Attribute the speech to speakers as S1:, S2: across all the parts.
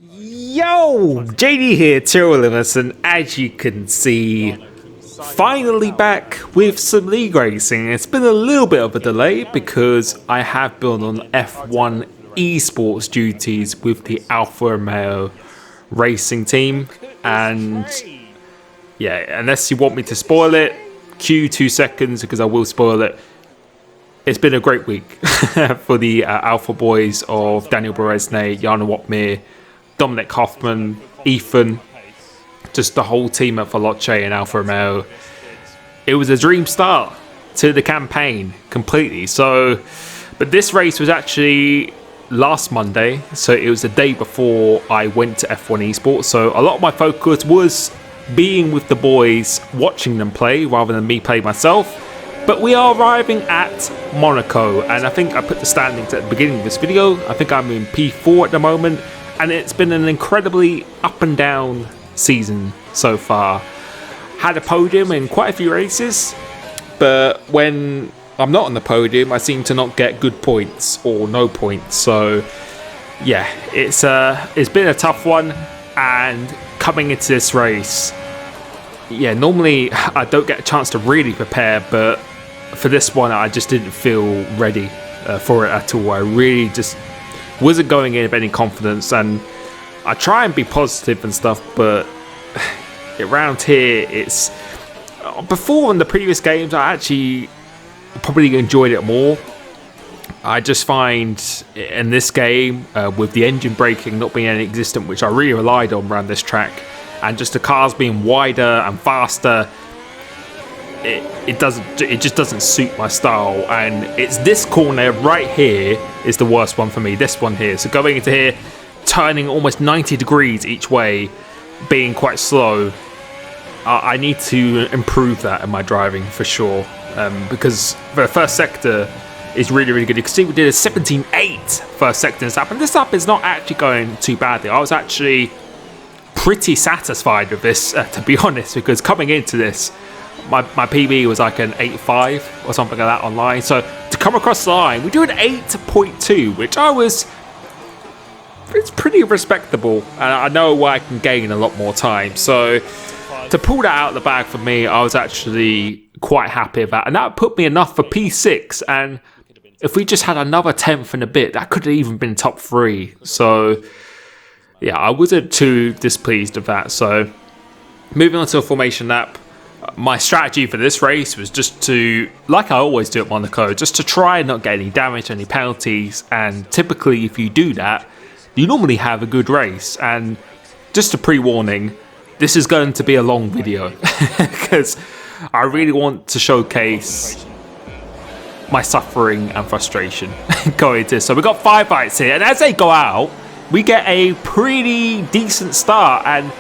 S1: Yo, JD here, Limitless, and as you can see, finally back with some league racing. It's been a little bit of a delay because I have been on F1 esports duties with the Alfa Romeo racing team, and yeah, unless you want me to spoil it, cue 2 seconds because I will spoil it. It's been a great week for the Alpha boys of Daniel Beresnay, Jana Watmir, Dominic Hoffman, Ethan, just the whole team at Veloce and Alfa Romeo. It was a dream start to the campaign completely. So, but this race was actually last Monday, so it was the day before I went to F1 Esports. So a lot of my focus was being with the boys, watching them play rather than me play myself. But we are arriving at Monaco, and I think I put the standings at the beginning of this video. I think I'm in P4 at the moment, and it's been an incredibly up and down season so far. Had a podium in quite a few races, but when I'm not on the podium, I seem to not get good points or no points. So yeah, it's been a tough one, and coming into this race, yeah, normally I don't get a chance to really prepare, but for this one I just didn't feel ready for it at all. I really just wasn't going in with any confidence, and I try and be positive and stuff, but around here it's before in the previous games I actually probably enjoyed it more. I just find in this game with the engine braking not being any existent, which I really relied on around this track, and just the cars being wider and faster, it just doesn't suit my style. And it's this corner right here is the worst one for me, this one here. So going into here, turning almost 90 degrees each way, being quite slow, I need to improve that in my driving for sure, because the first sector is really, really good. You can see we did a 17.8 first sector in this lap, and this lap is not actually going too badly. I was actually pretty satisfied with this, to be honest, because coming into this, my PB was like an 8.5 or something like that online. So to come across the line, we do an 8.2, which it's pretty respectable, and I know I can gain a lot more time. So to pull that out of the bag for me, I was actually quite happy about, and that put me enough for P6. And if we just had another 10th and a bit, that could have even been top 3. So yeah, I wasn't too displeased with that. So moving on to a formation lap, my strategy for this race was just to, like I always do at Monaco, just to try and not get any damage, any penalties. And typically if you do that, you normally have a good race. And just a pre-warning, this is going to be a long video because I really want to showcase my suffering and frustration going into this. So we've got 5 lights here, and as they go out, we get a pretty decent start, and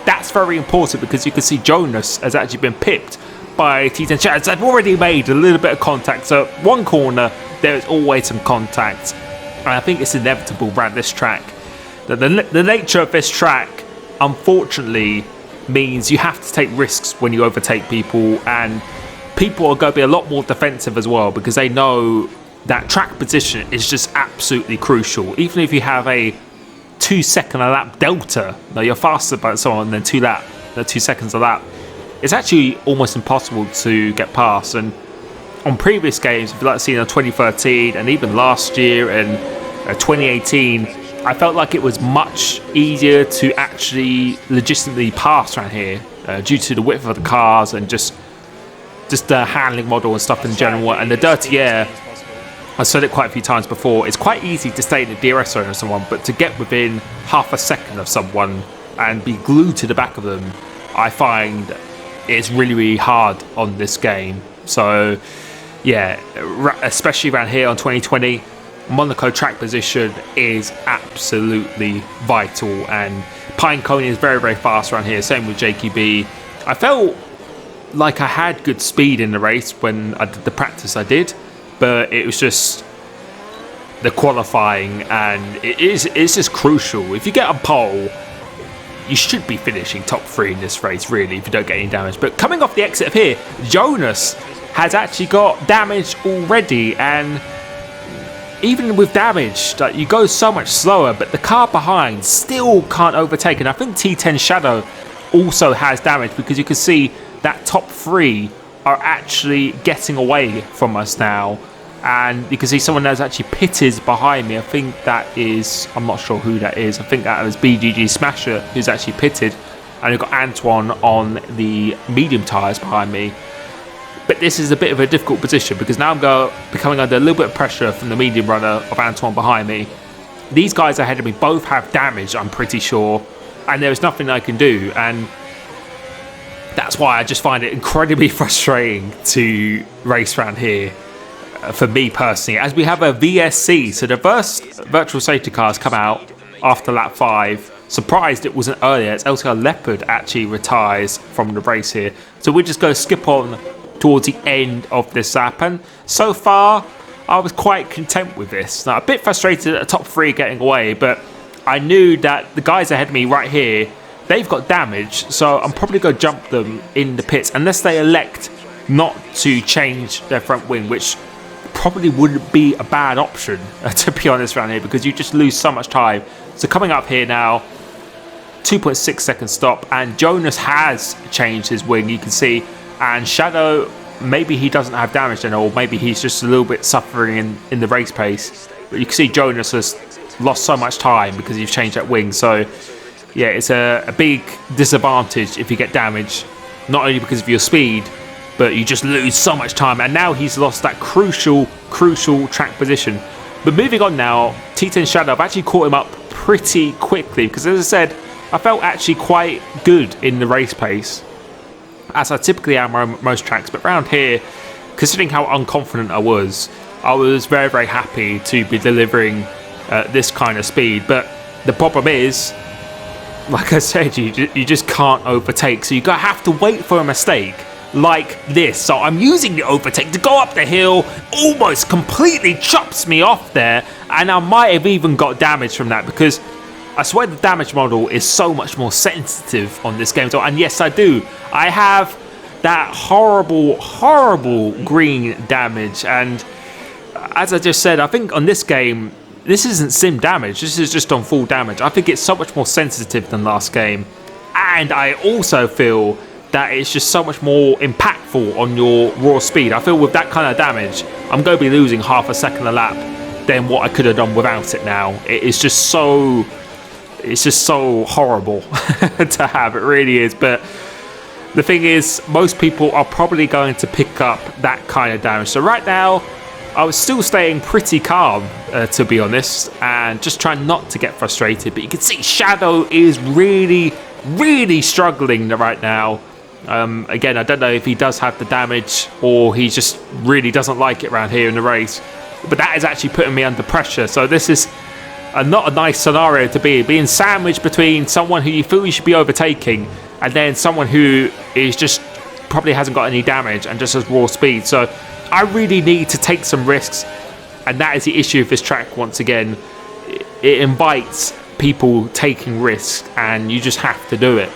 S1: that's very important because you can see Jonas has actually been pipped by T10 Chats. They've already made a little bit of contact, so one corner there is always some contact, and I think it's inevitable around this track. The nature of this track, unfortunately, means you have to take risks when you overtake people, and people are going to be a lot more defensive as well because they know that track position is just absolutely crucial. Even if you have a 2 second a lap delta, you're faster by someone than 2 seconds a lap, it's actually almost impossible to get past. And on previous games, if you like seeing in 2013 and even last year and 2018, I felt like it was much easier to actually legitimately pass around here due to the width of the cars and just the handling model and stuff in general, and the dirty air. I've said it quite a few times before, it's quite easy to stay in the DRS zone of someone, but to get within half a second of someone and be glued to the back of them, I find it's really, really hard on this game. So yeah, especially around here on 2020, Monaco track position is absolutely vital, and Pinecone is very, very fast around here, same with JQB. I felt like I had good speed in the race when I did the practice I did, but it was just the qualifying, and it's just crucial. If you get a pole, you should be finishing top 3 in this race, really, if you don't get any damage. But coming off the exit of here, Jonas has actually got damage already, and even with damage, like, you go so much slower, but the car behind still can't overtake. And I think T10 Shadow also has damage, because you can see that top 3 are actually getting away from us now. And you can see someone that's actually pitted behind me. I think that is, I'm not sure who that is. I think that was BGG Smasher who's actually pitted. And you've got Antoine on the medium tyres behind me. But this is a bit of a difficult position, because now I'm becoming under a little bit of pressure from the medium runner of Antoine behind me. These guys ahead of me both have damage, I'm pretty sure. And there's nothing I can do. And that's why I just find it incredibly frustrating to race around here. For me personally, as we have a VSC, so the first virtual safety cars come out after lap 5. Surprised it wasn't earlier, as LTR Leopard actually retires from the race here. So we're just going to skip on towards the end of this lap, and so far I was quite content with this. Now, a bit frustrated at the top 3 getting away, but I knew that the guys ahead of me right here, they've got damage, so I'm probably going to jump them in the pits, unless they elect not to change their front wing, which probably wouldn't be a bad option, to be honest, around here, because you just lose so much time. So coming up here now, 2.6 second stop, and Jonas has changed his wing, you can see, and Shadow, maybe he doesn't have damage then, or maybe he's just a little bit suffering in the race pace. But you can see Jonas has lost so much time because you've changed that wing. So yeah, it's a big disadvantage if you get damage, not only because of your speed, but you just lose so much time. And now he's lost that crucial track position. But moving on now, T10 Shadow, I've actually caught him up pretty quickly, because as I said, I felt actually quite good in the race pace, as I typically am on most tracks. But around here, considering how unconfident I was very, very happy to be delivering this kind of speed. But the problem is, like I said, you just can't overtake. So you have to wait for a mistake like this. So I'm using the overtake to go up the hill, almost completely chops me off there, and I might have even got damage from that, because I swear the damage model is so much more sensitive on this game. So, and yes, I do. I have that horrible green damage, and as I just said, I think on this game, this isn't sim damage, this is just on full damage. I think it's so much more sensitive than last game, and I also feel that it's just so much more impactful on your raw speed. I feel with that kind of damage, I'm going to be losing half a second a lap than what I could have done without it now. It's just so horrible to have, it really is. But the thing is, most people are probably going to pick up that kind of damage. So right now, I was still staying pretty calm, to be honest, and just trying not to get frustrated. But you can see Shadow is really struggling right now. Again, I don't know if he does have the damage, or he just really doesn't like it around here in the race. But that is actually putting me under pressure. So this is not a nice scenario to be being sandwiched between someone who you feel you should be overtaking, and then someone who is just probably hasn't got any damage and just has raw speed. So I really need to take some risks, and that is the issue of this track. Once again, it invites people taking risks, and you just have to do it.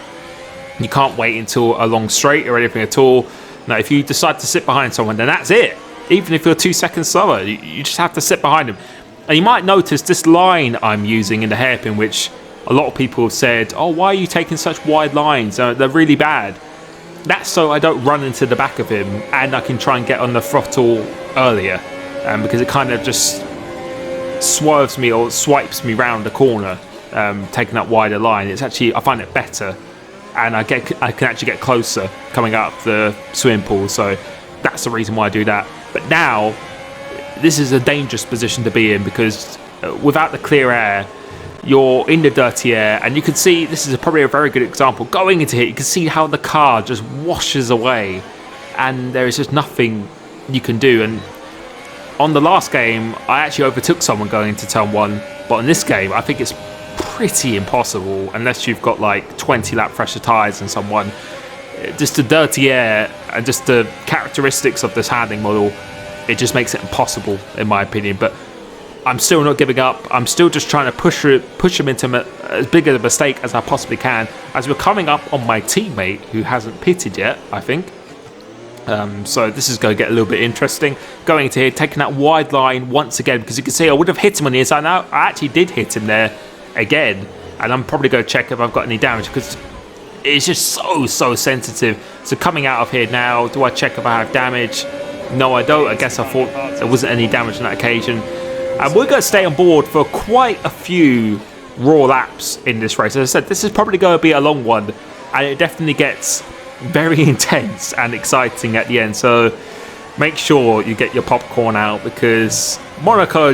S1: You can't wait until a long straight or anything at all. Now, if you decide to sit behind someone, then that's it. Even if you're 2 seconds slower, you just have to sit behind them. And you might notice this line I'm using in the hairpin, which a lot of people have said, oh, why are you taking such wide lines? They're really bad. That's so I don't run into the back of him, and I can try and get on the throttle earlier, because it kind of just swerves me or swipes me round the corner, taking that wider line. It's actually, I find it better, and I can actually get closer coming up the swimming pool. So that's the reason why I do that. But now, this is a dangerous position to be in, because without the clear air, you're in the dirty air, and you can see, this is probably a very good example, going into here, you can see how the car just washes away, and there is just nothing you can do. And on the last game, I actually overtook someone going into turn 1, but in this game, I think it's pretty impossible, unless you've got like 20 lap fresher tyres and someone. Just the dirty air and just the characteristics of this handling model, it just makes it impossible, in my opinion. But I'm still not giving up. I'm still just trying to push him into as big of a mistake as I possibly can, as we're coming up on my teammate who hasn't pitted yet, I think. So this is going to get a little bit interesting. Going into here, taking that wide line once again, because you can see I would have hit him on the inside. Now I actually did hit him there again, and I'm probably going to check if I've got any damage, because it's just so sensitive. So coming out of here now, do I check if I have damage? No, I don't. I guess I thought there wasn't any damage on that occasion. And we're going to stay on board for quite a few raw laps in this race. As I said, this is probably going to be a long one, and it definitely gets very intense and exciting at the end. So make sure you get your popcorn out, because Monaco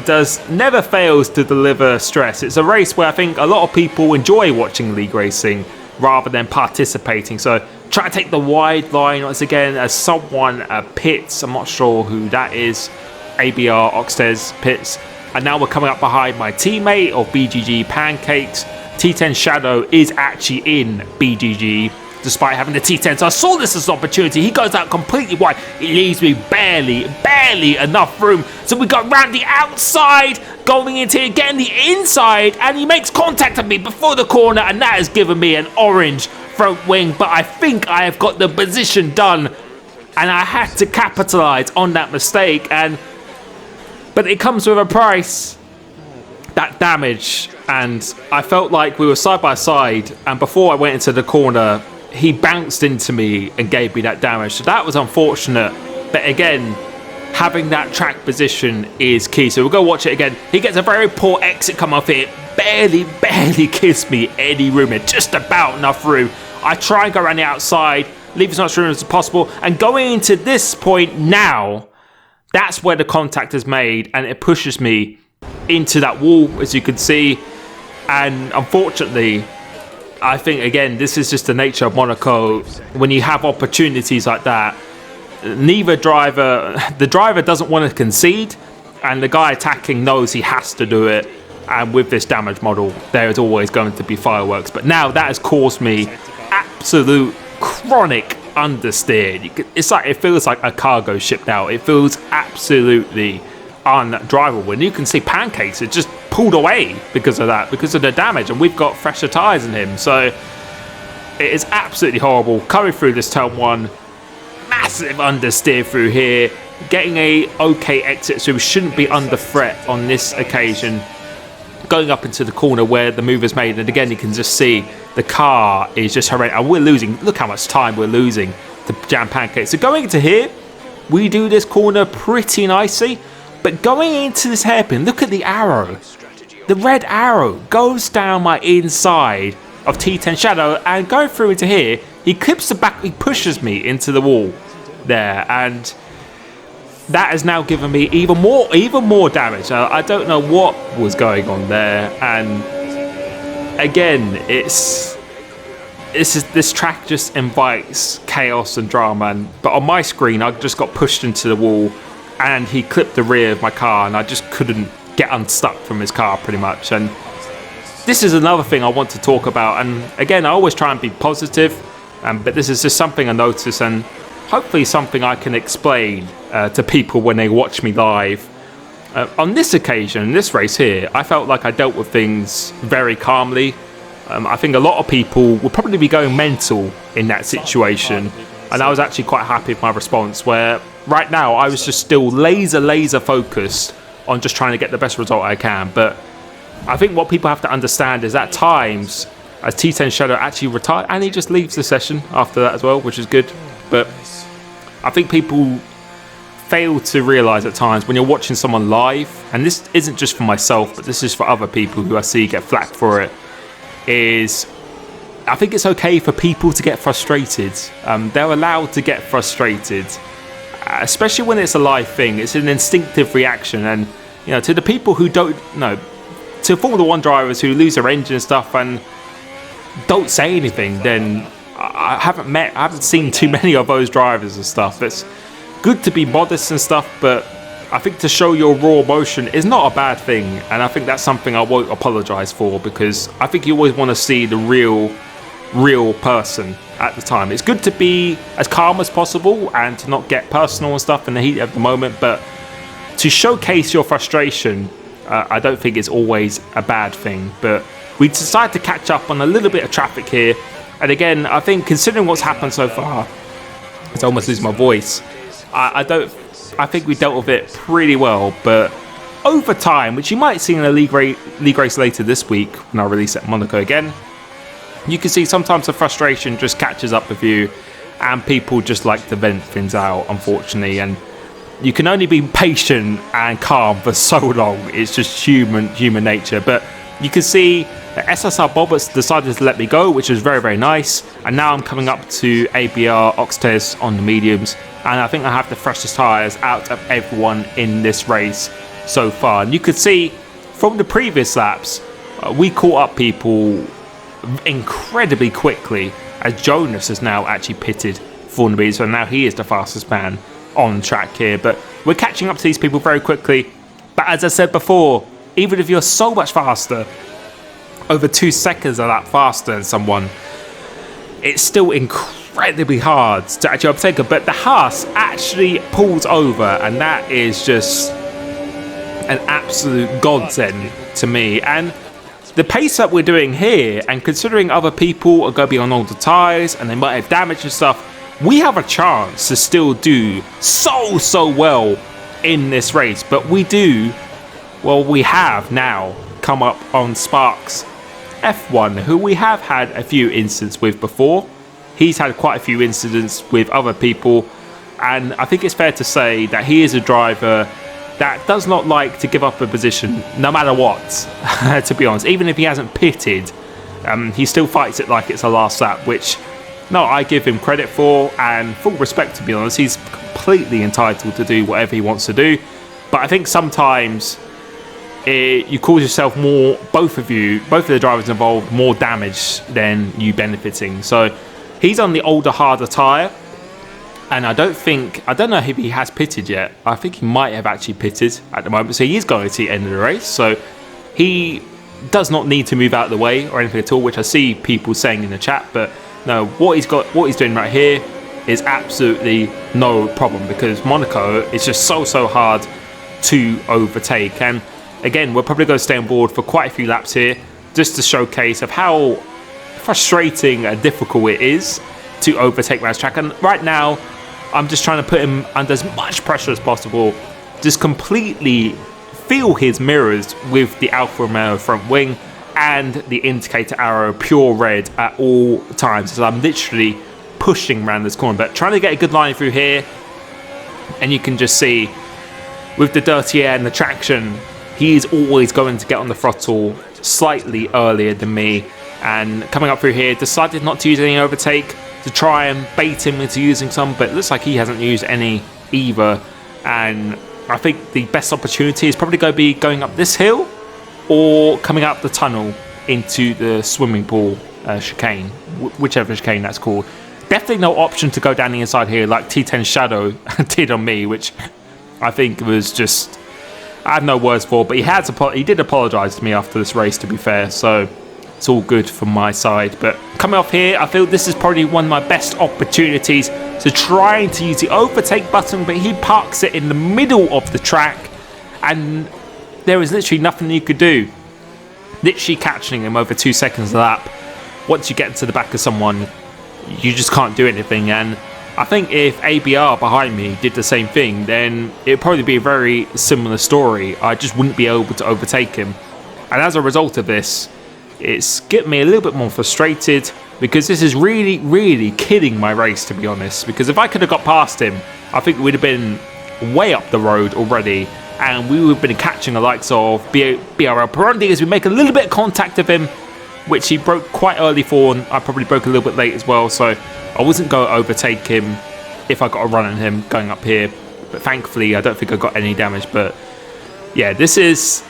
S1: never fails to deliver stress. It's a race where I think a lot of people enjoy watching league racing rather than participating. So try to take the wide line once again as someone pits. I'm not sure who that is. ABR Oxtez pits. And now we're coming up behind my teammate of BGG Pancakes. T10 Shadow is actually in BGG despite having the T10. So I saw this as an opportunity. He goes out completely wide. It leaves me barely enough room. So we go around the outside, going into here, getting the inside, and he makes contact with me before the corner, and that has given me an orange front wing. But I think I have got the position done, and I had to capitalize on that mistake. But it comes with a price. That damage, and I felt like we were side by side, and before I went into the corner, he bounced into me and gave me that damage. So that was unfortunate. But again, having that track position is key. So we'll go watch it again. He gets a very poor exit come off it. Barely gives me any room. It's just about enough room. I try and go around the outside, leave as much room as possible. And going into this point now, that's where the contact is made, and it pushes me into that wall, as you can see. And unfortunately, I think, again, this is just the nature of Monaco. When you have opportunities like that, the driver doesn't want to concede, and the guy attacking knows he has to do it. And with this damage model, there is always going to be fireworks. But now that has caused me absolute chronic understeer. It's like, it feels like a cargo ship now. It feels absolutely undrivable. And you can see Pancakes are just pulled away because of that, because of the damage, and we've got fresher tyres than him. So it is absolutely horrible. Coming through this turn one, massive understeer through here, getting a okay exit, so we shouldn't be under threat on this occasion. Going up into the corner where the move is made, and again you can just see the car is just horrendous, and we're losing. Look how much time we're losing to Jam Pancakes. So going into here, we do this corner pretty nicely, but going into this hairpin, look at the arrow. The red arrow goes down my inside of T10 Shadow, and going through into here, he clips the back, he pushes me into the wall there, and that has now given me even more damage. I don't know what was going on there, and again, this track just invites chaos and drama. But on my screen, I just got pushed into the wall, and he clipped the rear of my car, and I just couldn't get unstuck from his car pretty much. And this is another thing I want to talk about. And again, I always try and be positive, but this is just something I noticed, and hopefully something I can explain to people when they watch me live. On this occasion, this race here, I felt like I dealt with things very calmly. I think a lot of people would probably be going mental in that situation, and I was actually quite happy with my response, where right now I was just still laser focused on just trying to get the best result I can. But I think what people have to understand is at times, as T10 Shadow actually retired, and he just leaves the session after that as well, which is good. But I think people fail to realise at times when you're watching someone live, and this isn't just for myself, but this is for other people who I see get flack for it, is I think it's okay for people to get frustrated. They're allowed to get frustrated, especially when it's a live thing. It's an instinctive reaction, and you know, to the people who don't know, to Formula 1 drivers who lose their engine and stuff and don't say anything, then I haven't seen too many of those drivers and stuff. It's good to be modest and stuff, but I think to show your raw emotion is not a bad thing, and I think that's something I won't apologise for, because I think you always want to see the real person at the time. It's good to be as calm as possible and to not get personal and stuff in the heat of the moment, but to showcase your frustration, I don't think it's always a bad thing. But we decided to catch up on a little bit of traffic here, and again, I think considering what's happened so far, It's almost losing my voice. I think we dealt with it pretty well, but over time, which you might see in a league race later this week when I release it at Monaco again, you can see sometimes the frustration just catches up with you, and people just like to vent things out, unfortunately, and you can only be patient and calm for so long. It's just human nature. But you can see that SSR Bobbers decided to let me go, which was very, very nice. And now I'm coming up to ABR Oxtes on the mediums, and I think I have the freshest tyres out of everyone in this race so far. And you could see from the previous laps, we caught up people incredibly quickly, as Jonas has now actually pitted for the mediums, so now he is the fastest man on track here. But we're catching up to these people very quickly. But as I said before, even if you're so much faster, over 2 seconds a lap faster than someone, it's still incredibly hard to actually overtake her. But the Haas actually pulls over, and that is just an absolute godsend to me. And the pace that we're doing here, and considering other people are going to be on older tyres and they might have damage and stuff, we have a chance to still do so well in this race. But we have now come up on Sparks F1, who we have had a few incidents with before. He's had quite a few incidents with other people, and I think it's fair to say that he is a driver that does not like to give up a position no matter what, to be honest. Even if he hasn't pitted, he still fights it like it's a last lap, which, no, I give him credit for, and full respect, to be honest. He's completely entitled to do whatever he wants to do. But I think sometimes you cause yourself more, both of the drivers involved, more damage than you benefiting. So he's on the older, harder tyre, and I don't know if he has pitted yet. I think he might have actually pitted at the moment, so he is going to the end of the race. So he does not need to move out of the way or anything at all, which I see people saying in the chat. But no, what he's doing right here is absolutely no problem, because Monaco is just so hard to overtake. And again, we're probably going to stay on board for quite a few laps here, just to showcase of how frustrating and difficult it is to overtake Man's track. And right now, I'm just trying to put him under as much pressure as possible, just completely feel his mirrors with the Alfa Romeo front wing and the indicator arrow pure red at all times, as I'm literally pushing around this corner, but trying to get a good line through here. And you can just see with the dirty air and the traction, he is always going to get on the throttle slightly earlier than me. And coming up through here, decided not to use any overtake to try and bait him into using some, but it looks like he hasn't used any either. And I think the best opportunity is probably going to be going up this hill or coming up the tunnel into the swimming pool chicane, whichever chicane that's called. Definitely no option to go down the inside here like T10 Shadow did on me, which I think was just, I have no words for. But he did apologise to me after this race, to be fair, so it's all good from my side. But coming off here, I feel this is probably one of my best opportunities to try to use the overtake button, but he parks it in the middle of the track, and there is literally nothing you could do. Literally catching him over 2 seconds a lap. Once you get to the back of someone, you just can't do anything. And I think if ABR behind me did the same thing, then it would probably be a very similar story. I just wouldn't be able to overtake him. And as a result of this, it's getting me a little bit more frustrated, because this is really killing my race, to be honest. Because if I could have got past him, I think we'd have been way up the road already, and we would have been catching the likes of BRL Perondi as we make a little bit of contact with him, which he broke quite early for, and I probably broke a little bit late as well. So I wasn't going to overtake him if I got a run on him going up here. But thankfully, I don't think I got any damage. But yeah, this is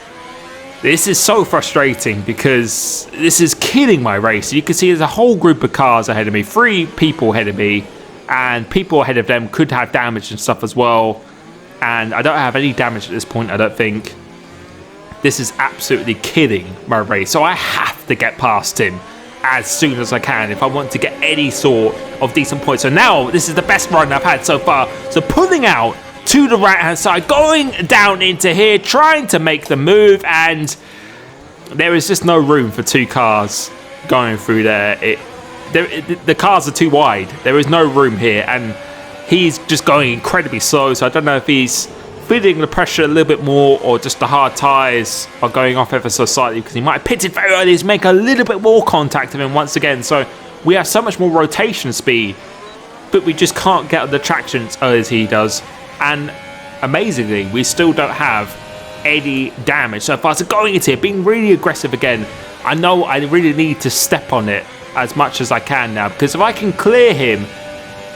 S1: so frustrating, because this is killing my race. You can see there's a whole group of cars ahead of me, 3 people ahead of me, and people ahead of them could have damage and stuff as well. And I don't have any damage at this point, I don't think. This is absolutely killing my race. So I have to get past him as soon as I can if I want to get any sort of decent points. So now this is the best run I've had so far. So pulling out to the right hand side, going down into here, trying to make the move, and there is just no room for 2 cars going through there. The cars are too wide. There is no room here, and he's just going incredibly slow, so I don't know if he's feeling the pressure a little bit more or just the hard tyres are going off ever so slightly, because he might have pitted very early to make a little bit more contact of him once again. So we have so much more rotation speed, but we just can't get the traction as early as he does. And amazingly, we still don't have any damage so far. So going into it, being really aggressive again, I know I really need to step on it as much as I can now, because if I can clear him,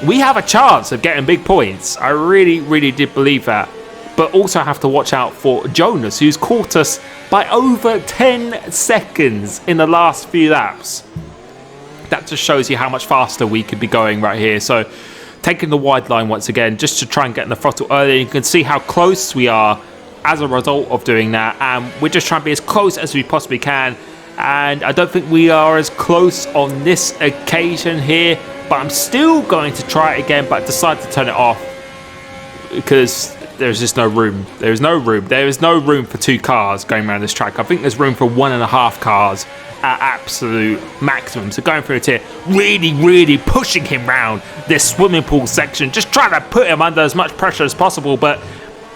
S1: we have a chance of getting big points. I really did believe that. But also have to watch out for Jonas, who's caught us by over 10 seconds in the last few laps. That just shows you how much faster we could be going right here. So taking the wide line once again, just to try and get in the throttle early. You can see how close we are as a result of doing that. And we're just trying to be as close as we possibly can. And I don't think we are as close on this occasion here. But I'm still going to try it again, but decide to turn it off because there's just no room. There is no room. There is no room for 2 cars going around this track. I think there's room for 1.5 cars at absolute maximum. So going through it here, really pushing him round this swimming pool section, just trying to put him under as much pressure as possible. But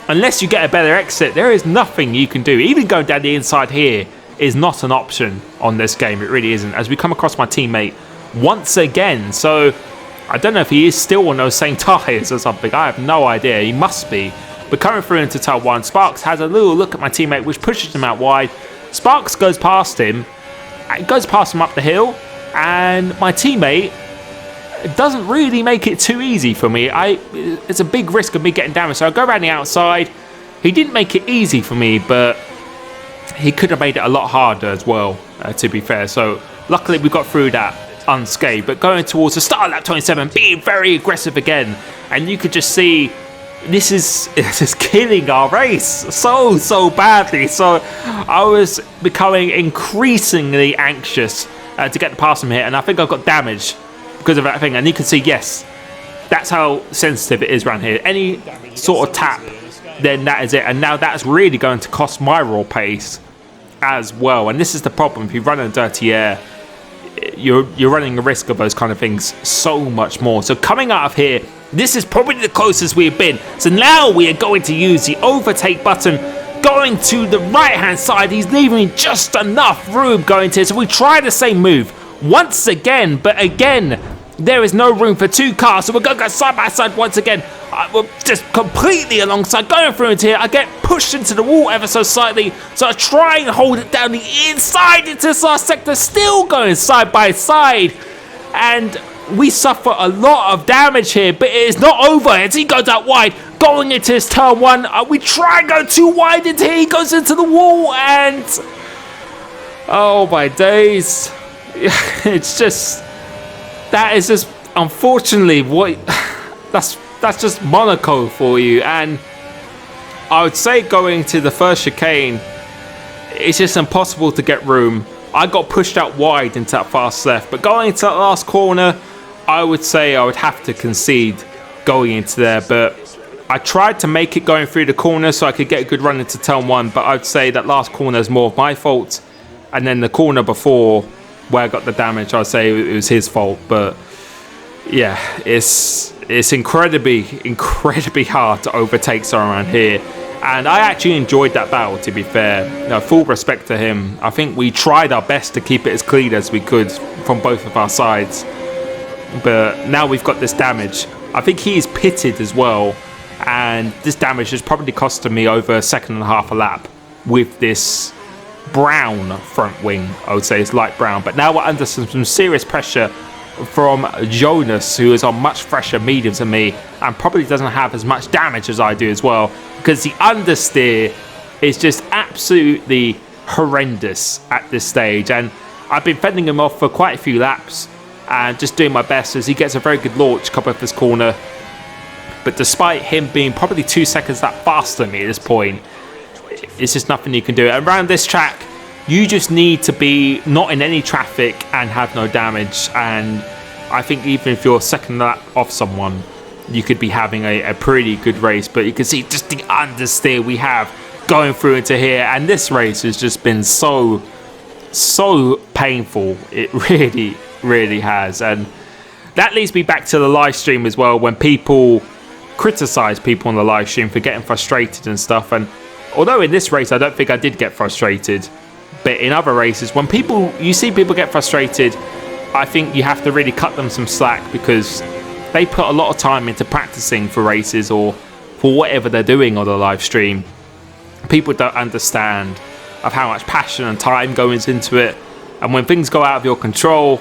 S1: unless you get a better exit, there is nothing you can do. Even going down the inside here is not an option on this game. It really isn't. As we come across my teammate once again. So I don't know if he is still on those same tyres or something. I have no idea. He must be. But coming through into turn 1, Sparks has a little look at my teammate, which pushes him out wide. Sparks goes past him. It goes past him up the hill. And my teammate doesn't really make it too easy for me. It's a big risk of me getting damaged. So I go around the outside. He didn't make it easy for me, but he could have made it a lot harder as well, to be fair. So luckily we got through that unscathed. But going towards the start of lap 27, being very aggressive again. And you could just see this is killing our race so badly. So I was becoming increasingly anxious to get past him here, and I think I got damaged because of that thing. And you can see, yes, that's how sensitive it is around here. Any sort of tap, then that is it. And now that's really going to cost my raw pace as well. And this is the problem. If you run in dirty air, you're running the risk of those kind of things so much more. So coming out of here, this is probably the closest we've been. So now we are going to use the overtake button. Going to the right hand side, he's leaving just enough room going to. So we try the same move once again, but again there is no room for 2 cars. So we're going to go side by side once again. We're just completely alongside, going through into here. I get pushed into the wall ever so slightly, so I try and hold it down the inside into this last sector, still going side by side, and we suffer a lot of damage here. But it is not over as he goes out wide, going into his turn 1. We try and go too wide into here. He goes into the wall, and oh my days, it's just, that is just unfortunately what that's just Monaco for you. And I would say going to the first chicane, it's just impossible to get room. I got pushed out wide into that fast left, but going into that last corner, I would say I would have to concede going into there. But I tried to make it going through the corner so I could get a good run into turn 1, but I'd say that last corner is more of my fault. And then the corner before where I got the damage, I'd say it was his fault. But yeah, it's incredibly hard to overtake someone around here. And I actually enjoyed that battle, to be fair. No, full respect to him. I think we tried our best to keep it as clean as we could from both of our sides. But now we've got this damage. I think he is pitted as well. And this damage has probably costed me over 1.5 seconds a lap with this brown front wing. I would say it's light brown. But now we're under some serious pressure from Jonas, who is on much fresher mediums than me and probably doesn't have as much damage as I do as well, because the understeer is just absolutely horrendous at this stage. And I've been fending him off for quite a few laps and just doing my best as he gets a very good launch coming off this corner. But despite him being probably 2 seconds that faster than me at this point, it's just nothing you can do. And around this track, you just need to be not in any traffic and have no damage. And I think even if you're second lap off someone, you could be having a pretty good race. But you can see just the understeer we have going through into here. And this race has just been so painful. It really has. And that leads me back to the live stream as well, when people criticize people on the live stream for getting frustrated and stuff. And although in this race I don't think I did get frustrated, but in other races, when you see people get frustrated, I think you have to really cut them some slack, because they put a lot of time into practicing for races or for whatever they're doing on the live stream. People don't understand of how much passion and time goes into it, and when things go out of your control,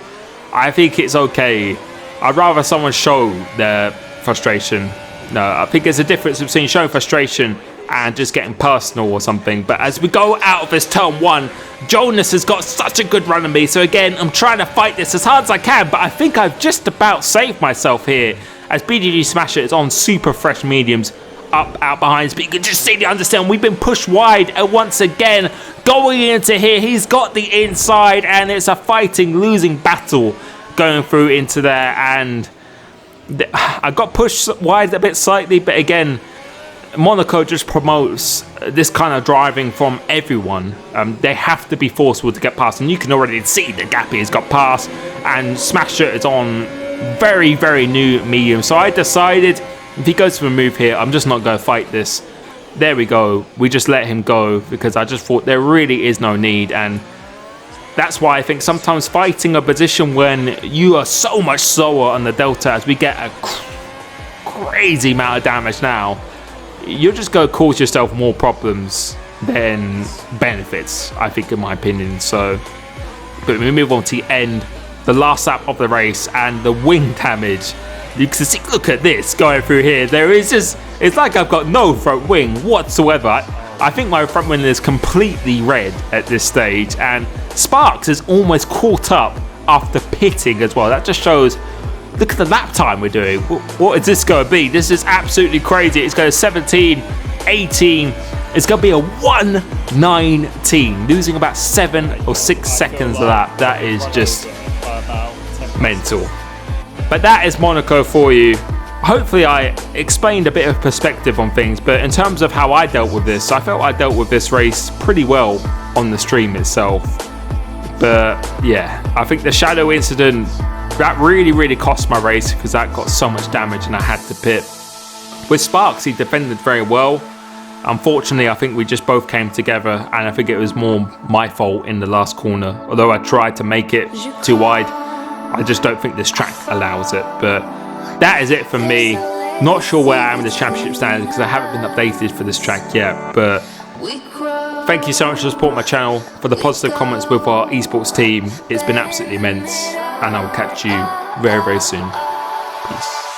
S1: I think it's okay. I'd rather someone show their frustration. No, I think there's a difference between showing frustration and just getting personal or something. But as we go out of this turn 1, Jonas has got such a good run on me. So again, I'm trying to fight this as hard as I can, but I think I've just about saved myself here, as BGG Smasher is on super fresh mediums out behind us. But you can just see the understand we've been pushed wide, and once again going into here, he's got the inside, and it's a losing battle going through into there. And I got pushed wide a bit slightly, but again, Monaco just promotes this kind of driving from everyone. They have to be forceful to get past, and you can already see the gap he's got past, and Smasher is on very, very new medium. So I decided, if he goes for a move here, I'm just not going to fight this. There we go. We just let him go, because I just thought there really is no need. And that's why I think sometimes fighting a position when you are so much slower on the Delta, as we get a crazy amount of damage now, you're just going to cause yourself more problems than benefits, I think, in my opinion. So, but we move on to the end, the last lap of the race, and the wing damage. You can see, look at this going through here. There is just, it's like I've got no front wing whatsoever. I think my front wing is completely red at this stage, and Sparks is almost caught up after pitting as well. That just shows, look at the lap time we're doing. What is this going to be? This is absolutely crazy. It's going to 17, 18. It's going to be a 1:19, losing about 7 or 6 seconds of that. That is just mental. But that is Monaco for you. Hopefully I explained a bit of perspective on things, but in terms of how I dealt with this, I felt I dealt with this race pretty well on the stream itself. But yeah, I think the shadow incident, that really cost my race, because that got so much damage and I had to pit. With Sparks, he defended very well. Unfortunately, I think we just both came together, and I think it was more my fault in the last corner. Although I tried to make it too wide, I just don't think this track allows it. But that is it for me. Not sure where I am in the championship standings, because I haven't been updated for this track yet. But thank you so much for supporting my channel, for the positive comments with our esports team. It's been absolutely immense, and I will catch you very soon. Peace.